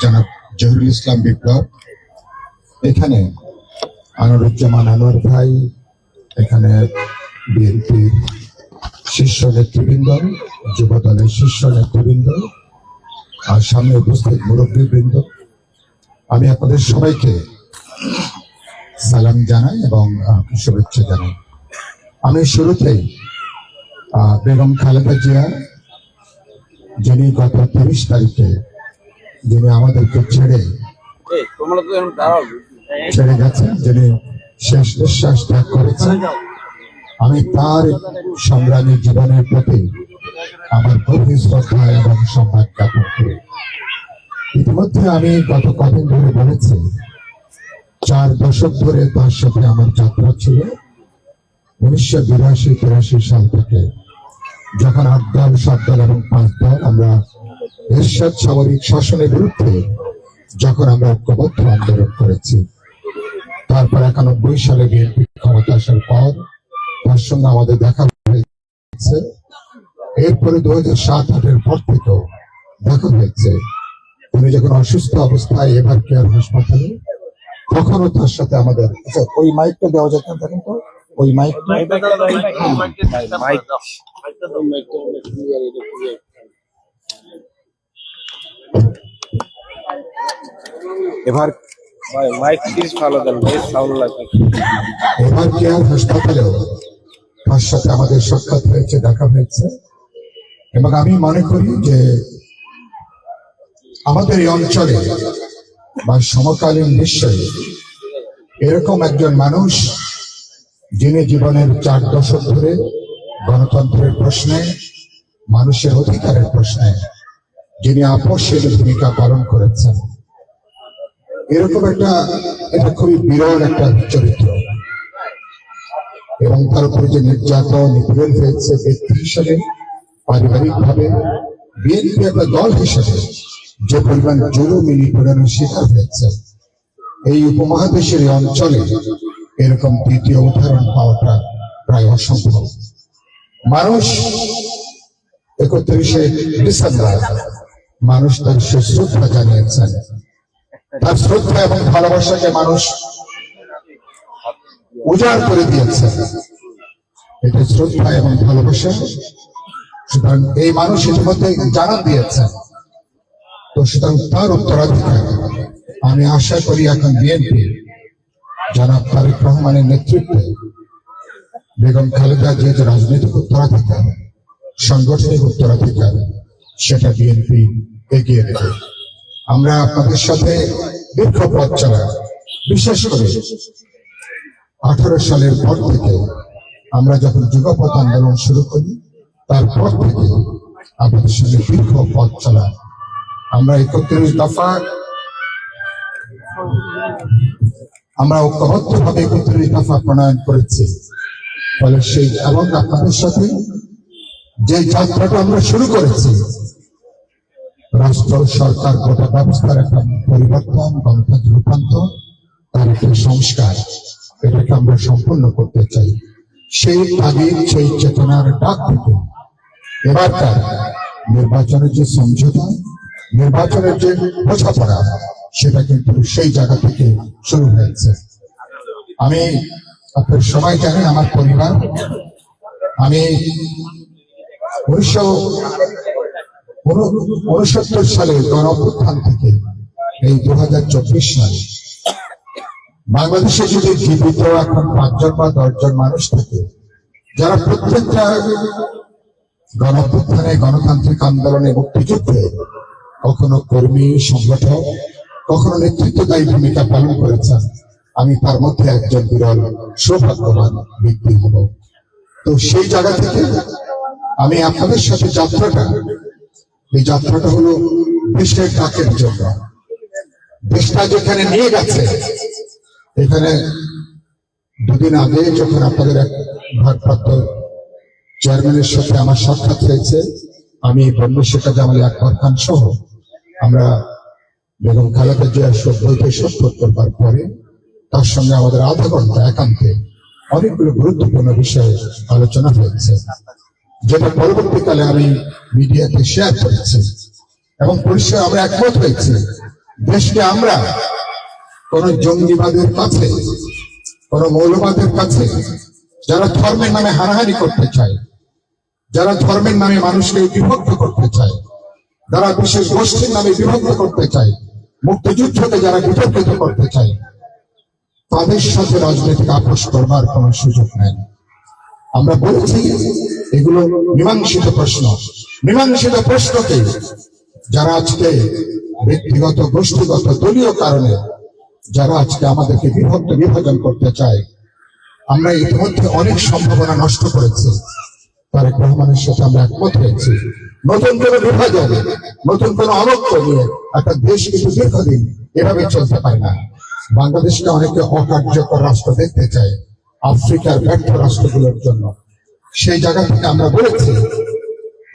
জনাব জহিরুল ইসলাম বিপ্লব, এখানে আনোয়ারুজ্জামান আনোয়ার ভাই, এখানে বিএনপির শীর্ষ নেতৃবৃন্দ, যুব দলের শীর্ষ নেতৃবৃন্দ, আর সামনে উপস্থিত মুরব্বীবৃন্দ, আমি আপনাদের সবাইকে সালাম জানাই এবং শুভেচ্ছা জানাই। আমি শুরুতেই বেগম খালেদা জিয়া, যিনি গত 30 তারিখে যিনি আমাদেরকে ছেড়ে গেছেন, যিনি শেষ নিঃশ্বাস ত্যাগ করেছেন, আমি তার সংগ্রামী জীবনের প্রতি আমার গভীর শ্রদ্ধা এবং সম্মান জ্ঞাপন করি। ইতিমধ্যে আমি গত কদিন ধরে বলেছি, 4 দশক ধরে তার সাথে আমার যাত্রা ছিল। 1982-83 সাল থেকে যখন 8 দল, 7 দল এবং 5 দল আমরা এরশাদ সামরিক শাসনের বিরুদ্ধে যখন আমরা ঐক্যবদ্ধ আন্দোলন করেছি, তারপর 91 সালে বিএনপি ক্ষমতা আসার পর তার সঙ্গে আমাদের দেখা হয়েছে। এরপরে 2007-08 পর থেকেও দেখা হয়েছে। তিনি যখন অসুস্থ অবস্থায় এভার কেয়ার হাসপাতালে, তখনও তার সাথে আমাদের ওই মাইকটা দেওয়া যেত, দেখেন তো ওই মাইক এভার কেয়ার হাসপাতালেও তার সাথে আমাদের সাক্ষাৎ হয়েছে, দেখা হয়েছে। এবং আমি মনে করি যে আমাদের এই অঞ্চলে বা সমকালীন বিশ্বে এরকম একজন মানুষ, যিনি জীবনের 4 দশক ধরে গণতন্ত্রের প্রশ্নে, মানুষের অধিকারের প্রশ্নে যিনি আপসহীন ভূমিকা পালন করেছেন, এরকম এটা খুবই বিরল একটা চরিত্র। এবং তার উপরে যে নির্যাতন, নিপীড়ন হয়েছে ব্যক্তি হিসেবে, পারিবারিক ভাবে, বিএনপি একটা দল হিসেবে যে পরিমাণ জুলুম, নিপীড়নের শিকার হয়েছে, এই উপমহাদেশের এই অঞ্চলে এরকম দ্বিতীয় উদাহরণ পাওয়াটা প্রায় অসম্ভব। মানুষ 31শে ডিসেম্বর মানুষ তার শ্রদ্ধা জানিয়েছেন। তার শ্রদ্ধা এবং ভালোবাসাকে মানুষ উজাড় করে দিয়েছে। এটা শ্রদ্ধা এবং ভালোবাসা, সুতরাং এই মানুষ ইতিমধ্যে জানান দিয়েছেন। তো সুতরাং তার উত্তরাধিকার আমি আশা করি এখন বিএনপি জনাব তারেক রহমানের নেতৃত্বে বেগম খালেদা জিয়ার যে রাজনৈতিক উত্তরাধিকার, সাংগঠনিক উত্তরাধিকার, সেটা বিএনপি এগিয়ে দেবে। আমরা আপনাদের সাথে দীর্ঘ পথ চলা, বিশেষ করে 18 সালের পর থেকে আমরা যখন যুগপথ আন্দোলন শুরু করি, তারপর থেকে আপনাদের সঙ্গে দীর্ঘ পথ চলা। আমরা 31 দফা আমরা ঐক্যবদ্ধভাবে 31 দফা প্রণয়ন করেছি। ফলে সেই এবং আপনাদের সাথে যে যাত্রাটা আমরা শুরু করেছি, রাষ্ট্র, সরকার, গোটা ব্যবস্থার একটা পরিবর্তন, গণতন্ত্র রূপান্তর, তার একটা সংস্কার, এটাকে আমরা সম্পূর্ণ করতে চাই। সেই তাগিদ, সেই চেতনার ডাক থেকে এবারকার নির্বাচনের যে সমঝোতা, নির্বাচনের যে বোঝাপড়া, সেটা কিন্তু সেই জায়গা থেকে শুরু হয়েছে। আমি আপনার সবাই জানেন, আমার পরিবার, আমি 1969 সালে গণঅভ্যুত্থান থেকে এই 2024 সাল বাংলাদেশে যদি জীবিত এখন 5 জন বা 10 জন মানুষ থাকে, যারা প্রত্যেকটা গণঅভ্যুত্থানে, গণতান্ত্রিক আন্দোলনে, মুক্তিযুদ্ধে কখনো কর্মী, সংগঠক, কখনো নেতৃত্বদায়ী ভূমিকা পালন করেছেন, আমি তার মধ্যে একজন বিরল সৌভাগ্যবান ব্যক্তি হব। তো সেই জায়গা থেকে আমি আপনাদের সাথে এই যাত্রাটা হলো দেশের ডাকের জন্য। দেশটা যেখানে নিয়ে গেছে, এখানে 2 দিন আগে যখন আপনাদের এক ভারপ্রাপ্ত চেয়ারম্যানের সাথে আমার সাক্ষাৎ হয়েছে, আমি বন্ধু শেখ জামাল আকবর খান সহ আমরা বেগম খালেদা জিয়ার বইতে 70 করবার পরে তার সঙ্গে আমাদের আধা ঘন্টা একান্তে অনেকগুলো গুরুত্বপূর্ণ বিষয়ে আলোচনা হয়েছে, যেটা পরবর্তীকালে আমি মিডিয়াতে শেয়ার করেছি। এবং পরিষ্কার আমরা একমত হয়েছি, দেশকে আমরা কোন জঙ্গিবাদের কাছে, কোন মৌলবাদের কাছে, যারা ধর্মের নামে হানাহানি করতে চায়, যারা ধর্মের নামে মানুষকে বিভক্ত করতে চায়, যারা বিশেষ গোষ্ঠীর নামে বিভক্ত করতে চায়, মুক্তিযুদ্ধকে যারা বিতর্কিত করতে চায়, তাদের সাথে রাজনৈতিক আপোষ করবার কোন সুযোগ নেই। আমরা বলেছি এগুলো মীমাংসিত প্রশ্ন। মীমাংসিত প্রশ্নকে যারা আজকে ব্যক্তিগত, গোষ্ঠীগত, দলীয় কারণে যারা আজকে আমাদেরকে বিভক্ত, বিভাজন করতে চায়, আমরা ইতিমধ্যে অনেক সম্ভাবনা নষ্ট করেছি। তারেক রহমানের সাথে আমরা একমত হয়েছি, নতুন কোন বিভাজন, নতুন কোন অনৈক্য নিয়ে একটা দেশ কিন্তু দীর্ঘদিন এভাবে চলতে পারে না। বাংলাদেশকে অনেকে অকার্যকর রাষ্ট্র দেখতে চায় আফ্রিকার ব্যর্থ রাষ্ট্রগুলোর জন্য। সেই জায়গা থেকে আমরা বলেছি,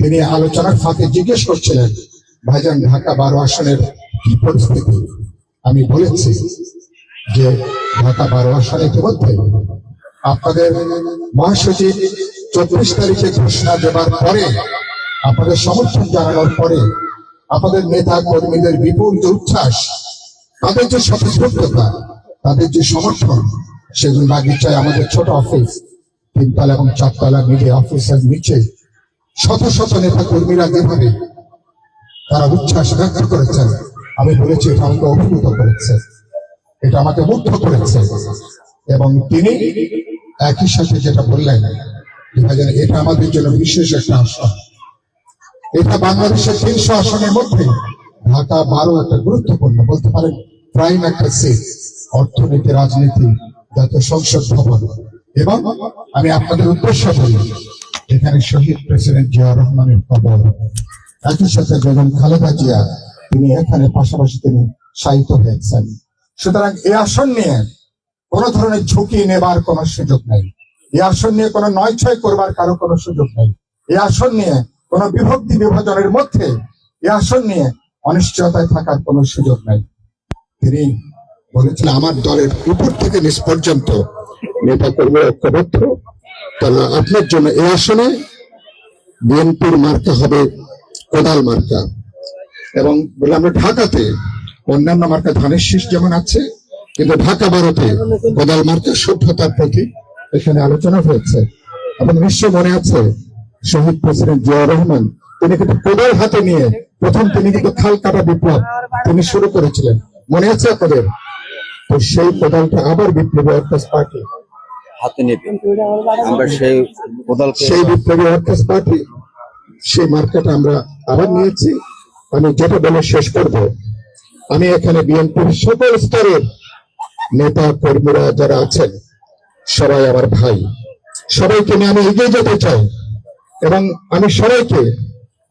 তিনি আলোচনার ফাঁকে জিজ্ঞেস করছিলেন, ভাইজান ঢাকা 12 আসনের কি পরিস্থিতি? আমি বলেছি যে ঢাকা 12 আসনে ইতিমধ্যে আপনাদের মহাসচিব 24 তারিখে ঘোষণা দেবার পরে, আপনাদের সমর্থন জানানোর পরে, আপনাদের নেতা কর্মীদের বিপুল যে উচ্ছ্বাস, তাদের যে স্বতঃস্ফূর্ততা, তাদের যে সমর্থন, সেগুলো বাগিচায় আমাদের ছোট অফিস 3 তলা এবং 4 তলা মিডিয়া অফিসের নিচে শত শত নেতা কর্মীরা যেভাবে তারা উচ্ছ্বাস ব্যক্ত করেছেন, আমি বলেছি এটা আমাকে অভিভূত করেছে, এটা আমাকে মুগ্ধ করেছে। এবং তিনি একই সাথে যেটা বললেন, এটা আমাদের জন্য বিশেষ একটা আসন, এটা বাংলাদেশের 300 আসনের মধ্যে ঢাকা 12 একটা গুরুত্বপূর্ণ, বলতে পারেন প্রাইম একটা সিট, অর্থনীতি, রাজনীতি, জাতীয় সংসদ ভবন। এবং আমি আপনাদের উদ্দেশ্য বলি, এখানে শহীদ প্রেসিডেন্ট জিয়াউর রহমানের কবর, একই সাথে বেগম খালেদা জিয়া, তিনি এখানে পাশাপাশি তিনি শায়িত হয়েছেন। সুতরাং এই আসন নিয়ে কোন ধরনের ঝুঁকি নেবার কোন সুযোগ নেই, এই আসন নিয়ে কোন নয় ছয় করবার কারো কোনো সুযোগ নেই, এই আসন নিয়ে কোন বিভক্তি বিভাজনের মধ্যে, এই আসন নিয়ে অনিশ্চয়তায় থাকার কোন সুযোগ নেই। তিনি বলেছিলেন, আমার দলের উপর থেকে নিচ পর্যন্ত নেতা কর্মী ঐক্যবদ্ধ, তারা আপনার জন্য এই আসনে বিএনপির মার্কা হবে কোদাল মার্কা। এবং বলে আমরা ঢাকাতে অন্যান্য মার্কা ধানের শীষ যেমন আছে, কিন্তু ঢাকা 12তে কোদাল মার্কা সভ্যতার প্রতি এখানে আলোচনা হয়েছে। এবং নিশ্চয় মনে আছে, শহীদ প্রেসিডেন্ট জিয়াউর রহমান তিনি কিন্তু কোদাল হাতে নিয়ে প্রথম তিনি কিন্তু খাল কাটা বিপ্লব তিনি শুরু করেছিলেন, মনে আছে আপনাদের? তো সেই কোদালটা আবার বিপ্লবী ওয়ার্কার্স পার্টি হাতে নেবে, আমরা সেই বিপ্লবী ওয়ার্কার্স পার্টি, সেই মার্কাটা আমরা আবার নিয়েছি। আমি যেটা বলে শেষ করব, আমি এখানে বিএনপির সকল স্তরের নেতা কর্মীরা যারা আছেন, সবাই আমার ভাই, সবাইকে নিয়ে আমি এগিয়ে যেতে চাই। এবং আমি সবাইকে,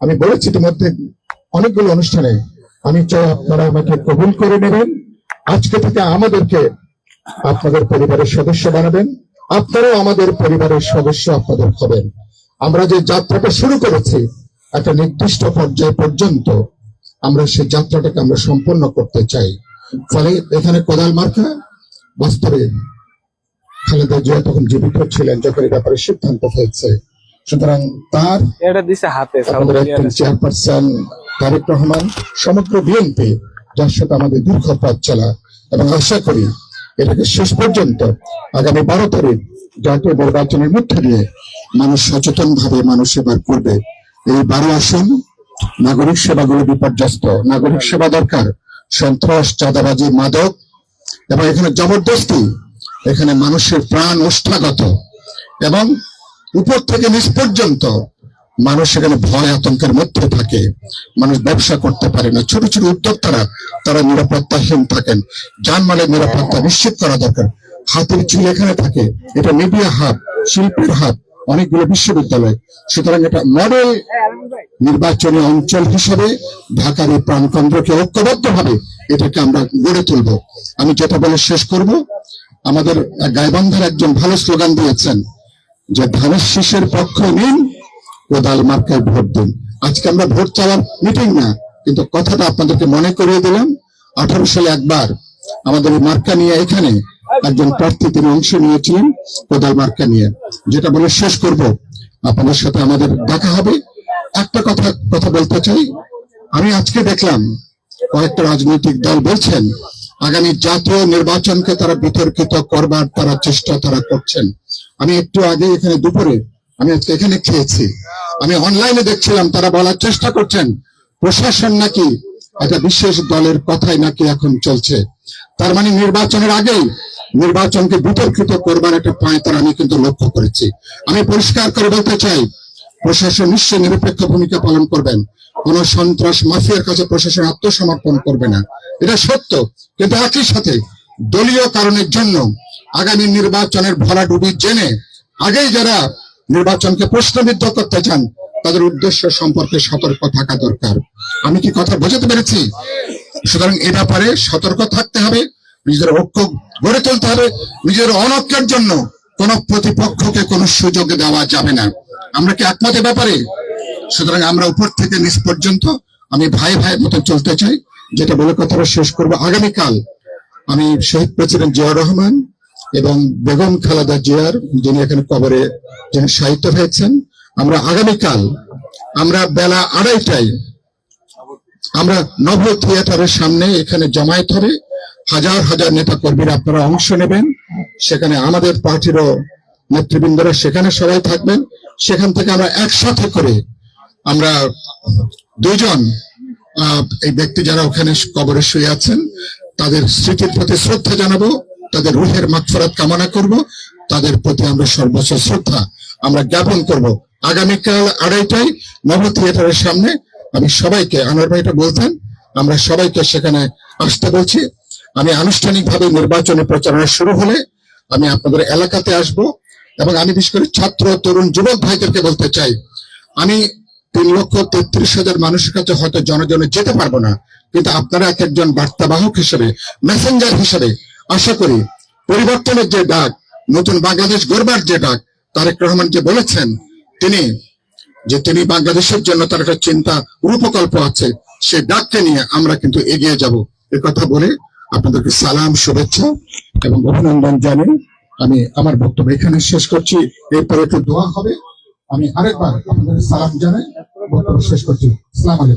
আমি বলেছি ইতিমধ্যে অনেকগুলো অনুষ্ঠানে, আমি চাই আপনারা আমাকে কবুল করে নেবেন, আজকে থেকে আমাদেরকে আপনাদের পরিবারের সদস্য বানাবেন, আপনারাও আমাদের পরিবারের সদস্য আপনাদের হবেন। আমরা যে যাত্রাটা শুরু করেছি একটা নির্দিষ্ট পর্যায় পর্যন্ত, আমরা সেই যাত্রাটাকে আমরা সম্পন্ন করতে চাই। ফলে এখানে কোদাল মার্কা, বাস্তবে খালেদা জিয়া তখন জীবিত ছিলেন যখন এই ব্যাপারে সিদ্ধান্ত হয়েছে। সুতরাং তার চেয়ারপারসন তারেক রহমান, সমগ্র বিএনপি, যার সাথে আমাদের দীর্ঘ পথ চলা, এবং আশা করি এটাকে শেষ পর্যন্ত আগামী 12 তারিখ জাতীয় নির্বাচনের মধ্যে দিয়ে মানুষ সচেতন ভাবে মানুষ সেবা করবে। এই 12 আসন নাগরিক সেবাগুলো বিপর্যস্ত, নাগরিক সেবা দরকার, সন্ত্রাস, চাঁদাবাজি, মাদক এবং এখানে জবরদস্তি, এখানে মানুষের প্রাণ ওষ্ঠাগত, এবং উপর থেকে নিচ পর্যন্ত মানুষ এখানে ভয় আতঙ্কের মধ্যে থাকে, মানুষ ব্যবসা করতে পারে না, ছোট ছোট উদ্যোক্তারা তারা নিরাপত্তাহীন থাকেন, জানমালের নিরাপত্তা নিশ্চিত করা দরকার। হাতের চুল এখানে থাকে, এটা মিডিয়া হাব, শিল্পের হাব, অনেকগুলো বিশ্ববিদ্যালয়। সুতরাং এটা মডেল নির্বাচনী অঞ্চল হিসেবে ঢাকার এই প্রাণকেন্দ্রকে ঐক্যবদ্ধ ভাবে এটাকে আমরা গড়ে তুলব। আমি যেটা বলে শেষ করব, আমাদের গাইবান্ধার একজন ভালো স্লোগান দিয়েছেন যে ধানের শীষের পক্ষ নিন, কোদাল মার্কায় ভোট দিন। আজকে আমরা ভোট চাওয়ার মিটিং না, কিন্তু কথাটা আপনাদেরকে মনে করিয়ে দিলাম। 18 সালে একবার আমাদের মার্কা নিয়ে এখানে একজন প্রার্থী তিনি অংশ নিয়েছিলেন কোদাল মার্কা নিয়ে। যেটা বলে শেষ করব, আপনাদের সাথে আমাদের দেখা হবে। একটা কথা বলতে চাই, আমি আজকে দেখলাম কয়েকটা রাজনৈতিক দল বলছেন আগামী জাতীয় নির্বাচনকে তারা বিতর্কিত করবার তারা চেষ্টা তারা করছেন। আমি একটু আগে এখানে দুপুরে আমি আজকে এখানে খেয়েছি, আমি অনলাইনে দেখছিলাম তারা বলার চেষ্টা করছেন প্রশাসন নাকি একটা বিশেষ দলের কথাই নাকি এখন চলছে। তার মানে নির্বাচনের আগেই নির্বাচনকে বিতর্কিত করবার একটা পাঁয়তারা আমি কিন্তু লক্ষ্য করেছি। আমি পরিষ্কার করে বলতে চাই প্রশাসন নিশ্চয় নিরপেক্ষ ভূমিকা পালন করবেন, কোন সন্ত্রাস মাফিয়ার কাছে প্রশাসন আত্মসমর্পণ করবে না, এটা সত্য। কিন্তু একই সাথে দলীয় কারণের জন্য আগামী নির্বাচনের ভরাডুবি জেনে আগেই যারা নির্বাচনকে প্রশ্নবিদ্ধ করতে চান তাদের উদ্দেশ্য সম্পর্কে সতর্ক থাকা দরকার। আমি কি কথা বোঝাতে পেরেছি? সুতরাং এ ব্যাপারে সতর্ক থাকতে হবে, নিজের ঐক্য গড়ে তুলতে হবে। নিজের অনৈক্যের জন্য কোন প্রতিপক্ষকে কোনো সুযোগ দেওয়া যাবে না। আমরা কি একমত এ ব্যাপারে? সুতরাং আমরা উপর থেকে নিচ পর্যন্ত আমি ভাই ভাইয়ের মতো চলতে চাই। যেটা বলে কথাটা শেষ করবো, আগামীকাল আমি শহীদ প্রেসিডেন্ট জিয়াউর রহমান এবং বেগম খালেদা জিয়ার যিনি এখানে কবরে যিনি শায়িত হয়েছেন, আমরা আগামীকাল আমরা বেলা 2:30টায় আমরা নব থিয়েটারের সামনে এখানে জমায়েত হবে। হাজার হাজার নেতা কর্মীরা আপনারা অংশ নেবেন, সেখানে আমাদের পার্টিরও নেতৃবৃন্দরা সেখানে সবাই থাকবেন। সেখান থেকে আমরা একসাথে করে আমরা দুজন এই ব্যক্তি যারা ওখানে কবরে শুয়ে আছেন তাদের স্মৃতির প্রতি শ্রদ্ধা জানাবো, তাদের রুহের মাগফিরাত কামনা করব, তাদের প্রতি আমরা সর্বোচ্চ শ্রদ্ধা আমরা জ্ঞাপন করব। আগামীকাল 2:30টায় নব থিয়েটারের সামনে আমি সবাইকে, আনোয়ার ভাই এটা বলতেন, আমরা সবাইকে সেখানে আসতে বলছি। আমি আনুষ্ঠানিকভাবে নির্বাচনী প্রচারণা শুরু হলে আমি আপনাদের এলাকাতে আসব এবং আমি বিশেষ করে ছাত্র তরুণ যুবক ভাইদেরকে বলতে চাই, আমি 3,33,000 মানুষের কাছে হয়তো জনজনে যেতে পারবো না, কিন্তু আপনারা এক একজন বার্তাবাহক হিসেবে, মেসেঞ্জার হিসেবে আশা করি পরিবর্তনের যে ডাক, নতুন বাংলাদেশ গড়বার যে ডাক তারেক রহমান যে বলেছেন তিনি বাংলাদেশের জন্য তার একটা চিন্তা রূপকল্প আছে, সেই ডাককে নিয়ে আমরা কিন্তু এগিয়ে যাব। এ কথা বলে আপনাদেরকে সালাম, শুভেচ্ছা এবং অভিনন্দন জানিয়ে আমি আমার বক্তব্য এখানে শেষ করছি। এরপরে একটু দোয়া হবে। আমি আরেকবার আপনাদের সালাম জানাই বক্তব্য শেষ করছি। আসসালামু আলাইকুম।